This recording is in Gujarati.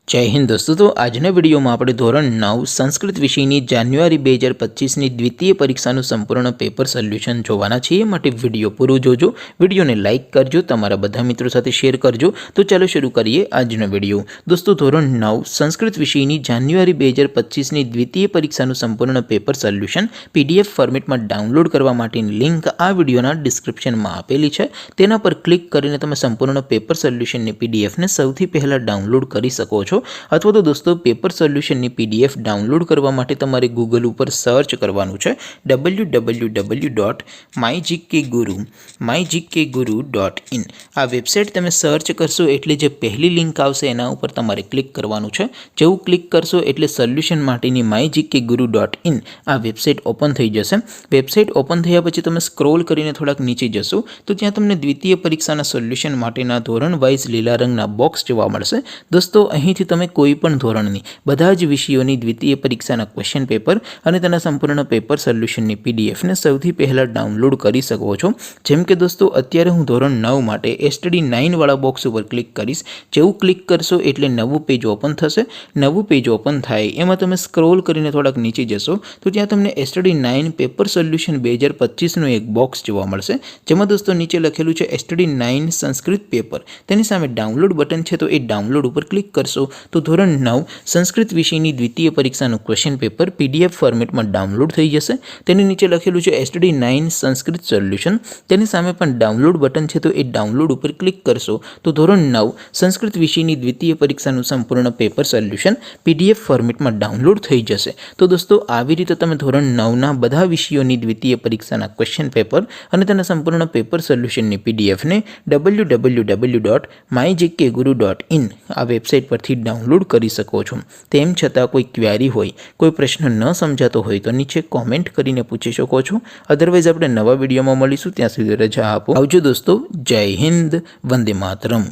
जय हिंद दोस्तों। तो आजना विडियो में આપણે ધોરણ 9 સંસ્કૃત વિષયની જાન્યુઆરી 2025ની દ્વિતીય પરીક્ષાનું સંપૂર્ણ પેપર સોલ્યુશન જોવાના છીએ। માટે વિડિયો પૂરો જોજો, વિડિયોને લાઈક કરજો, તમારા બધા મિત્રો સાથે શેર કરજો। તો ચાલો શરૂ કરીએ આજનો વિડિયો। દોસ્તો ધોરણ 9 સંસ્કૃત વિષયની જાન્યુઆરી 2025ની દ્વિતીય પરીક્ષાનું સંપૂર્ણ પેપર સોલ્યુશન પીડીએફ ફોર્મેટમાં ડાઉનલોડ કરવા માટેની લિંક આ વિડિયોના ડિસ્ક્રિપ્શનમાં આપેલી છે। તેના પર ક્લિક કરીને તમે સંપૂર્ણ પેપર સોલ્યુશનની પીડીએફને સૌથી પહેલા ડાઉનલોડ કરી શકો છો। अथवा तो दोस्तों पेपर सोल्यूशन ની પીડીએફ ડાઉનલોડ કરવા માટે તમારે ગૂગલ ઉપર સર્ચ કરવાનું છે www.mygkguru.in। આ વેબસાઇટ તમે સર્ચ કરશો એટલે જે પહેલી લિંક આવશે એના ઉપર તમારે ક્લિક કરવાનું છે। જેવું ક્લિક કરશો એટલે સોલ્યુશન માટેની mygkguru.in આ વેબસાઇટ ઓપન થઈ જશે। વેબસાઇટ ઓપન થયા પછી તમે સ્ક્રોલ કરીને થોડાક નીચે જશો તો ત્યાં તમને દ્વિતીય પરીક્ષાના સોલ્યુશન માટેના ધોરણ વાઇઝ લીલા રંગના બોક્સ જોવા મળશે। દોસ્તો અહીંથી તમે કોઈપણ ધોરણની બધા જ વિષયોની દ્વિતીય પરીક્ષાના ક્વેશ્ચન પેપર અને તેના સંપૂર્ણ પેપર સોલ્યુશનની પીડીએફને સૌથી પહેલાં ડાઉનલોડ કરી શકો છો। જેમ કે દોસ્તો અત્યારે હું ધોરણ 9 માટે STD 9 વાળા બોક્સ ઉપર ક્લિક કરીશ। જેવું ક્લિક કરશો એટલે નવું પેજ ઓપન થશે। નવું પેજ ઓપન થાય એમાં તમે સ્ક્રોલ કરીને થોડાક નીચે જશો તો ત્યાં તમને STD 9 પેપર સોલ્યુશન 2025નું એક બોક્સ જોવા મળશે। જેમાં દોસ્તો નીચે લખેલું છે STD 9 સંસ્કૃત પેપર। તેની સામે ડાઉનલોડ બટન છે તો એ ડાઉનલોડ ઉપર ક્લિક કરશો तो ધોરણ 9 સંસ્કૃત વિષયની દ્વિતીય પરીક્ષાનું ક્વેશ્ચન પેપર પીડીએફ ફોર્મેટમાં ડાઉનલોડ થઈ જશે। તેની નીચે લખેલું છે STD 9 સંસ્કૃત સોલ્યુશન। તેની સામે પણ ડાઉનલોડ બટન છે તો એ ડાઉનલોડ ઉપર ક્લિક કરશો તો ધોરણ 9 સંસ્કૃત વિષયની દ્વિતીય પરીક્ષાનું સંપૂર્ણ પેપર સોલ્યુશન પીડીએફ ફોર્મેટમાં ડાઉનલોડ થઈ જશે। તો દોસ્તો આવી રીતે તમે ધોરણ 9ના બધા વિષયોની દ્વિતીય પરીક્ષાના ક્વેશ્ચન પેપર અને તેના સંપૂર્ણ પેપર સોલ્યુશનની પીડીએફને www.mygkguru.in આ વેબસાઇટ પરથી ડાઉનલોડ કરી શકો છો। તેમ છતાં કોઈ ક્વેરી હોય, કોઈ પ્રશ્ન ન સમજાતો હોય તો નીચે કોમેન્ટ કરીને પૂછી શકો છો। અધરવાઇઝ આપણે નવા વિડીયોમાં મળીશું, ત્યાં સુધી રજા આપો। આવજો દોસ્તો। જય હિન્દ, વંદે માતરમ।